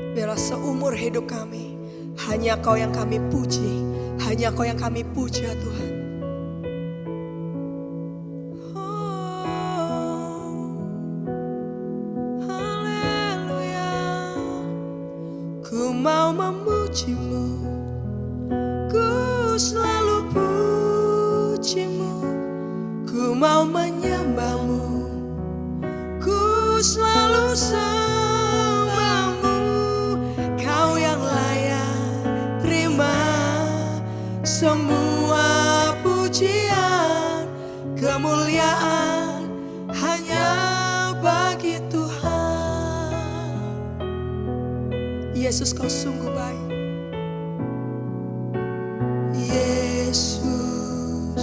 Biarlah seumur hidup kami hanya Kau yang kami puji, hanya Kau yang kami puja Tuhan. Haleluya. Ku mau memuji-Mu, ku selalu puji-Mu, ku mau menyembah-Mu, ku selalu sembah-Mu. Kau yang layak terima semua pujian, kemuliaan hanya bagi Tuhan. Yesus, Kau sungguh baik. Yesus,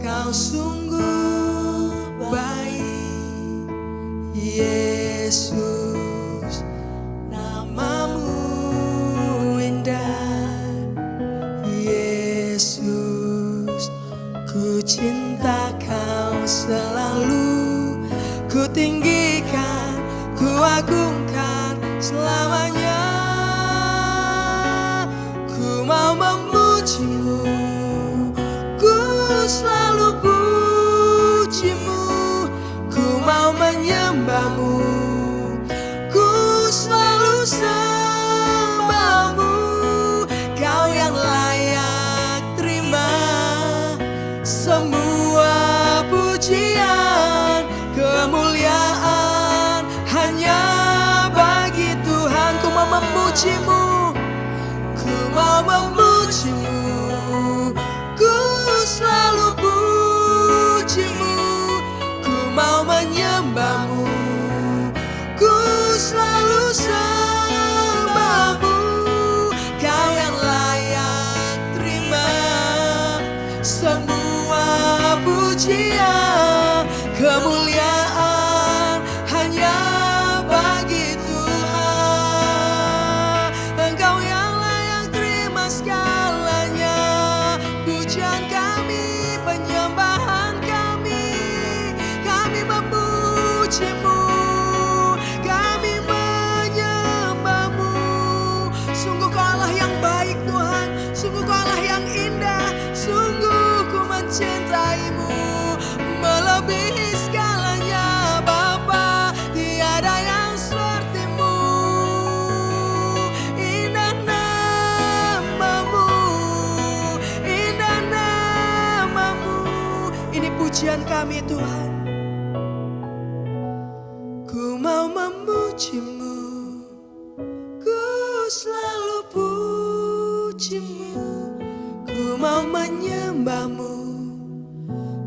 Kau sungguh baik. Yesus, nama-Mu indah. Yesus, ku cinta Kau selalu, ku tinggikan, ku agungkan selamanya. Ku mau memuji-Mu, ku selalu puji-Mu, ku mau menyembah-Mu, ku selalu sembah-Mu. Kau yang layak terima semua pujian, kemuliaan hanya bagi Tuhan. Ku mau memuji-Mu, ku mau memuji-Mu, ku selalu puji-Mu, ku mau menyembah-Mu, ku selalu sembah-Mu. Kau yang layak terima semua pujian, kemuliaan hanya bagi Tuhan. Engkau yang layak terima segalanya, pujian kami, penyembahan kami. Kami memuji-Mu, kami menyembah-Mu. Sungguh Kau Allah yang baik Tuhan, sungguh Kau Allah yang indah. Sungguh ku mencintai-Mu melebihi segalanya Bapa, tiada yang seperti-Mu. Indah nama-Mu, indah nama-Mu. Ini pujian kami Tuhan. Ku mau memuji-Mu, ku selalu puji-Mu, ku mau menyembah-Mu,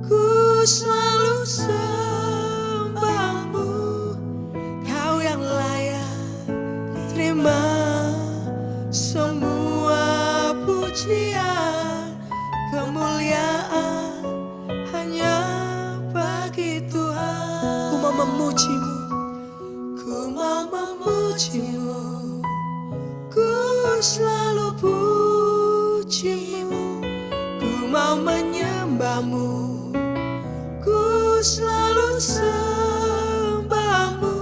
ku selalu sembah-Mu. Kau yang layak terima semua pujian, kemuliaan hanya bagi Tuhan. Ku mau memuji-Mu, ku mau memuji-Mu, ku selalu puji-Mu, ku mau menyembah-Mu, ku selalu sembah-Mu.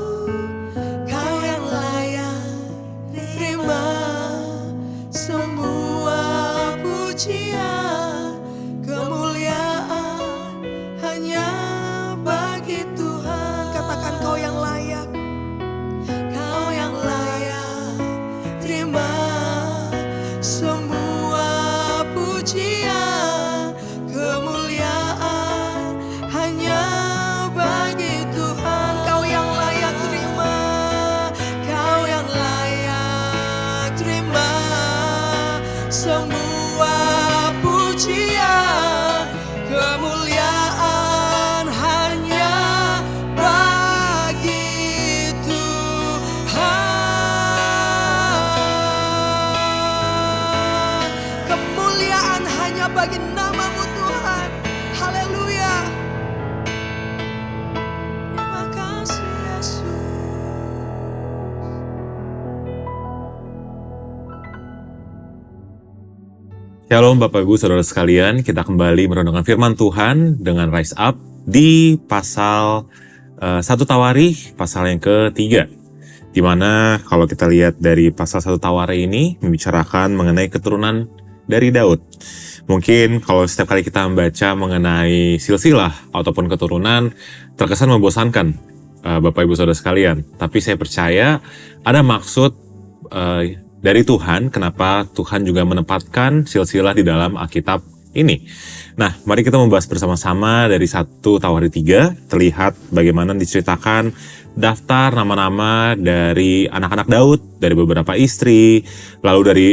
Kau yang layak terima semua pujian, kemuliaan hanya bagi Tuhan. Katakan Kau yang layak, Kau yang layak terima semua pujian, kemuliaan hanya bagi Tuhan. Kau yang layak terima, Kau yang layak terima semua pujian, kemuliaan hanya bagi Tuhan. Kemuliaan hanya bagi nama-Mu Tuhan. Haleluya. Terima kasih Yesus. Shalom Bapak Ibu Saudara sekalian, kita kembali merenungkan firman Tuhan dengan Rise Up di pasal 1 Tawarikh, pasal yang ketiga. Dimana kalau kita lihat dari pasal 1 Taware ini membicarakan mengenai keturunan dari Daud. Mungkin kalau setiap kali kita membaca mengenai silsilah ataupun keturunan terkesan membosankan Bapak Ibu Saudara sekalian. Tapi saya percaya ada maksud dari Tuhan kenapa Tuhan juga menempatkan silsilah di dalam Alkitab ini. Nah, mari kita membahas bersama-sama dari 1 Taware 3, terlihat bagaimana diceritakan daftar nama-nama dari anak-anak Daud, dari beberapa istri, lalu dari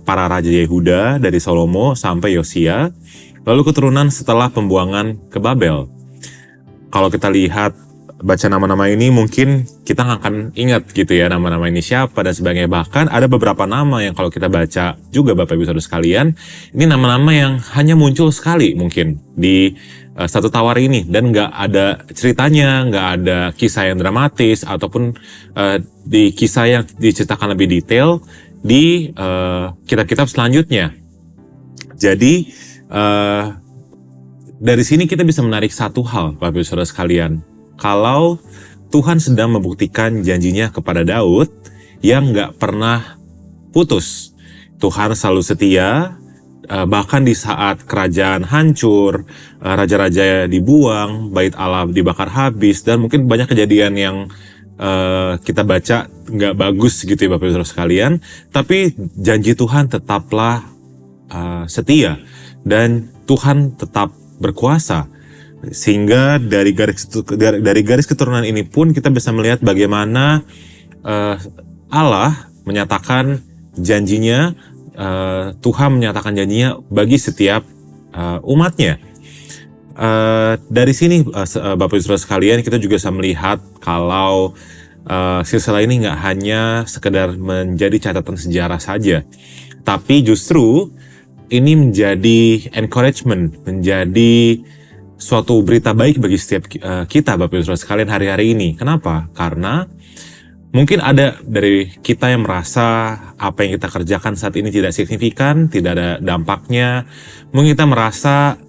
para raja Yehuda, dari Salomo sampai Yosia, lalu keturunan setelah pembuangan ke Babel. Kalau kita lihat, baca nama-nama ini mungkin kita nggak akan ingat gitu ya nama-nama ini siapa dan sebagainya. Bahkan ada beberapa nama yang kalau kita baca juga Bapak Ibu Saudara sekalian, ini nama-nama yang hanya muncul sekali mungkin di 1 Taware ini dan nggak ada ceritanya, nggak ada kisah yang dramatis ataupun di kisah yang diceritakan lebih detail di kitab-kitab selanjutnya. Jadi dari sini kita bisa menarik satu hal Bapak Ibu Saudara sekalian. Kalau Tuhan sedang membuktikan janjinya kepada Daud yang gak pernah putus. Tuhan selalu setia, bahkan di saat kerajaan hancur, raja-raja dibuang, bait Allah dibakar habis, dan mungkin banyak kejadian yang kita baca gak bagus gitu ya Bapak Ibu Saudara sekalian. Tapi janji Tuhan tetaplah setia dan Tuhan tetap berkuasa. Sehingga dari garis keturunan ini pun kita bisa melihat bagaimana Allah menyatakan janjinya, Tuhan menyatakan janjinya bagi setiap umatnya. Dari sini Bapak Ibu Saudara sekalian, kita juga bisa melihat kalau silsilah ini nggak hanya sekedar menjadi catatan sejarah saja, tapi justru ini menjadi encouragement, menjadi suatu berita baik bagi setiap kita Bapak Ibu Saudara sekalian hari-hari ini. Kenapa? Karena mungkin ada dari kita yang merasa apa yang kita kerjakan saat ini tidak signifikan, tidak ada dampaknya. Mungkin kita merasa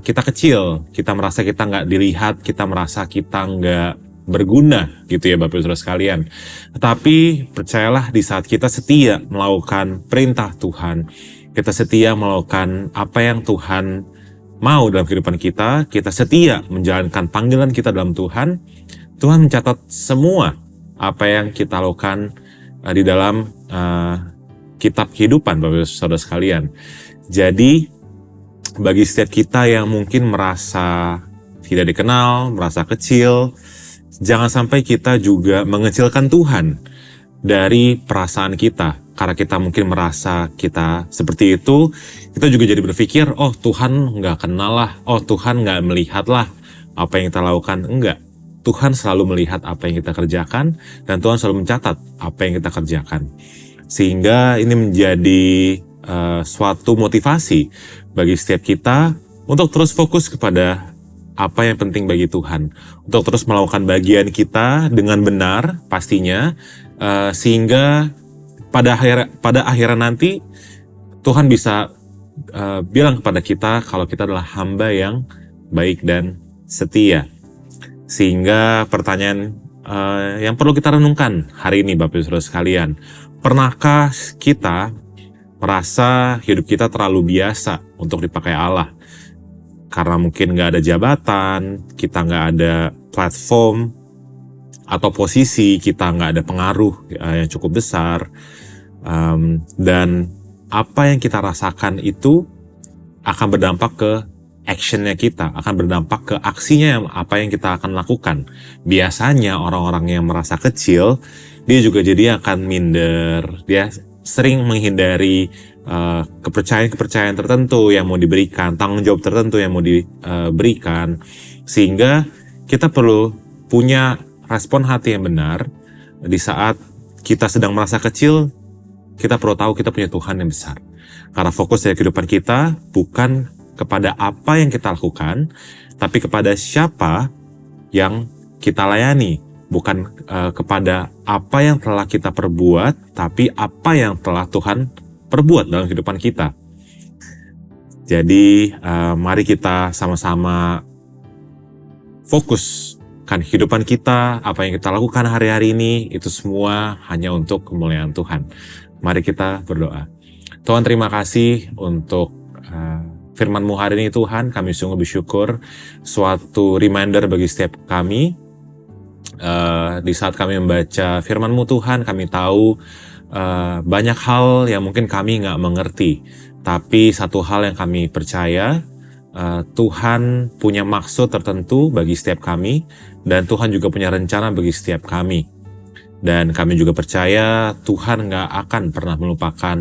kita kecil, kita merasa kita nggak dilihat, kita merasa kita nggak berguna gitu ya Bapak Ibu Saudara sekalian. Tetapi percayalah di saat kita setia melakukan perintah Tuhan, kita setia melakukan apa yang Tuhan mau dalam kehidupan kita, kita setia menjalankan panggilan kita dalam Tuhan, Tuhan mencatat semua apa yang kita lakukan di dalam kitab kehidupan Bapak Ibu Saudara sekalian. Jadi bagi setiap kita yang mungkin merasa tidak dikenal, merasa kecil, jangan sampai kita juga mengecilkan Tuhan dari perasaan kita. Karena kita mungkin merasa kita seperti itu, kita juga jadi berpikir, oh Tuhan nggak kenal lah, oh Tuhan nggak melihat lah apa yang kita lakukan. Enggak, Tuhan selalu melihat apa yang kita kerjakan, dan Tuhan selalu mencatat apa yang kita kerjakan. Sehingga ini menjadi suatu motivasi bagi setiap kita untuk terus fokus kepada apa yang penting bagi Tuhan. Untuk terus melakukan bagian kita dengan benar pastinya, sehingga pada akhirnya nanti Tuhan bisa bilang kepada kita kalau kita adalah hamba yang baik dan setia. Sehingga pertanyaan yang perlu kita renungkan hari ini Bapak Ibu Saudara sekalian, pernahkah kita merasa hidup kita terlalu biasa untuk dipakai Allah? Karena mungkin gak ada jabatan, kita gak ada platform atau posisi, kita gak ada pengaruh yang cukup besar, dan apa yang kita rasakan itu akan berdampak ke actionnya kita, akan berdampak ke aksinya apa yang kita akan lakukan. Biasanya orang-orang yang merasa kecil, dia juga jadi akan minder, dia sering menghindari kepercayaan-kepercayaan tertentu yang mau diberikan, tanggung jawab tertentu yang mau diberikan, sehingga kita perlu punya respon hati yang benar di saat kita sedang merasa kecil. Kita perlu tahu kita punya Tuhan yang besar. Karena fokus dari kehidupan kita bukan kepada apa yang kita lakukan, tapi kepada siapa yang kita layani. Bukan kepada apa yang telah kita perbuat, tapi apa yang telah Tuhan perbuat dalam kehidupan kita. Jadi mari kita sama-sama fokus kehidupan kita, apa yang kita lakukan hari-hari ini, itu semua hanya untuk kemuliaan Tuhan. Mari kita berdoa. Tuhan, terima kasih untuk firman-Mu hari ini Tuhan. Kami sungguh bersyukur, suatu reminder bagi setiap kami. Di saat kami membaca firman-Mu Tuhan, kami tahu banyak hal yang mungkin kami nggak mengerti. Tapi satu hal yang kami percaya, Tuhan punya maksud tertentu bagi setiap kami, dan Tuhan juga punya rencana bagi setiap kami. Dan kami juga percaya Tuhan nggak akan pernah melupakan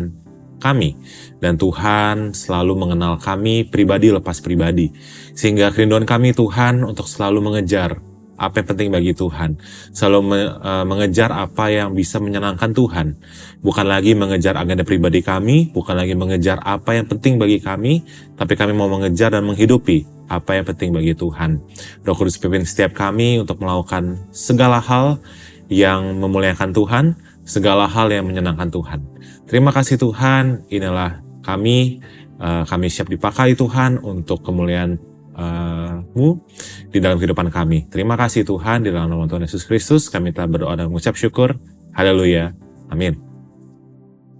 kami. Dan Tuhan selalu mengenal kami pribadi lepas pribadi. Sehingga kerinduan kami Tuhan untuk selalu mengejar apa yang penting bagi Tuhan. Selalu mengejar apa yang bisa menyenangkan Tuhan. Bukan lagi mengejar agenda pribadi kami, bukan lagi mengejar apa yang penting bagi kami, tapi kami mau mengejar dan menghidupi apa yang penting bagi Tuhan. Roh Kudus pimpin setiap kami untuk melakukan segala hal yang memuliakan Tuhan, segala hal yang menyenangkan Tuhan. Terima kasih Tuhan, inilah kami siap dipakai Tuhan untuk kemuliaan Mu di dalam kehidupan kami. Terima kasih Tuhan, di dalam nama Tuhan Yesus Kristus kami telah berdoa dan mengucap syukur. Haleluya. Amin.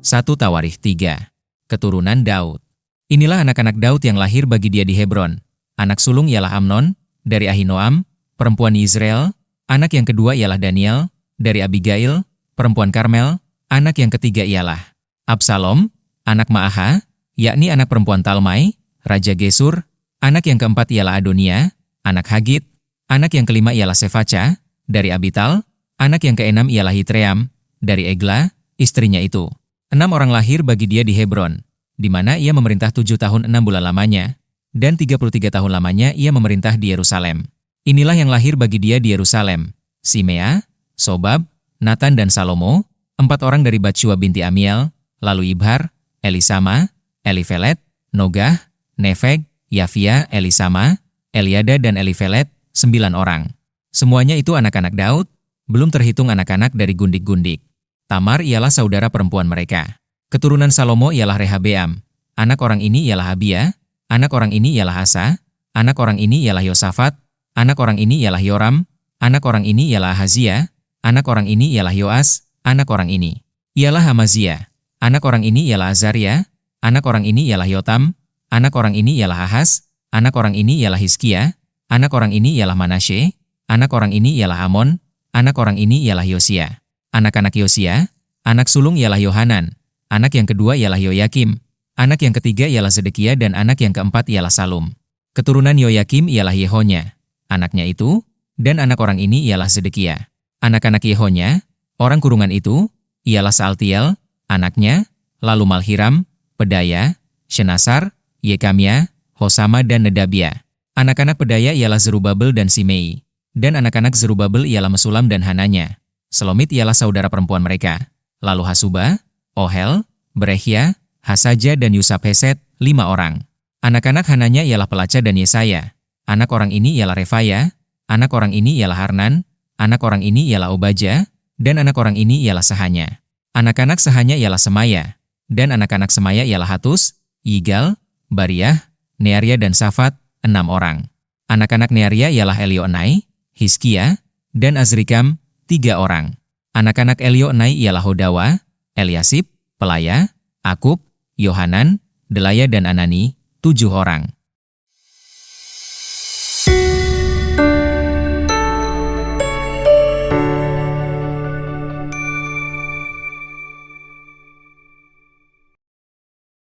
1 Tawarikh 3. Keturunan Daud. Inilah anak-anak Daud yang lahir bagi dia di Hebron. Anak sulung ialah Amnon, dari Ahinoam, perempuan Yizreel. Anak yang kedua ialah Daniel, dari Abigail, perempuan Karmel. Anak yang ketiga ialah Absalom, anak Maaha, yakni anak perempuan Talmai, Raja Gesur. Anak yang keempat ialah Adonia, anak Hagit. Anak yang kelima ialah Sefaca, dari Abital. Anak yang keenam ialah Hitream, dari Egla, istrinya itu. 6 orang lahir bagi dia di Hebron, di mana ia memerintah 7 tahun 6 bulan lamanya, dan 33 tahun lamanya ia memerintah di Yerusalem. Inilah yang lahir bagi dia di Yerusalem: Simea, Sobab, Natan dan Salomo, 4 orang dari Batshua binti Amiel, lalu Ibhar, Elisama, Elifelet, Nogah, Nefeg, Yafia, Elisama, Eliada dan Elifelet, 9 orang. Semuanya itu anak-anak Daud, belum terhitung anak-anak dari gundik-gundik. Tamar ialah saudara perempuan mereka. Keturunan Salomo ialah Rehabeam. Anak orang ini ialah Abia, anak orang ini ialah Asa, anak orang ini ialah Yosafat, anak orang ini ialah Yoram, anak orang ini ialah Ahazia, anak orang ini ialah Yoas, anak orang ini ialah Hamazia, anak orang ini ialah Azaria, anak orang ini ialah Yotam, anak orang ini ialah Ahaz, anak orang ini ialah Hizkia, anak orang ini ialah Manasye, anak orang ini ialah Amon, anak orang ini ialah Yosia. Anak-anak Yosia, anak sulung ialah Yohanan, anak yang kedua ialah Yoyakim, anak yang ketiga ialah Zedekia dan anak yang keempat ialah Salum. Keturunan Yoyakim ialah Yehonya, anaknya itu, dan anak orang ini ialah Zedekia. Anak-anak Yehonya, orang kurungan itu, ialah Saltiel, anaknya, lalu Malhiram, Pedaya, Shenasar, Yekamia, Hosama dan Nedabia. Anak-anak Pedaya ialah Zerubabel dan Simei, dan anak-anak Zerubabel ialah Mesulam dan Hananya. Selomit ialah saudara perempuan mereka. Lalu Hasuba, Ohel, Berehia, Hasaja dan Yusab-Heset, 5 orang. Anak-anak Hananya ialah Pelaca dan Yesaya. Anak orang ini ialah Refaya, anak orang ini ialah Harnan, anak orang ini ialah Obaja, dan anak orang ini ialah Sahanya. Anak-anak Sahanya ialah Semaya, dan anak-anak Semaya ialah Hatus, Yigal, Bariah, Nearia dan Safat, 6 orang. Anak-anak Nearia ialah Elioenai, Hizkia, dan Azrikam, 3 orang. Anak-anak Elioenai ialah Hodawa, Eliasib, Pelaya, Akub, Yohanan, Delaya dan Anani, 7 orang.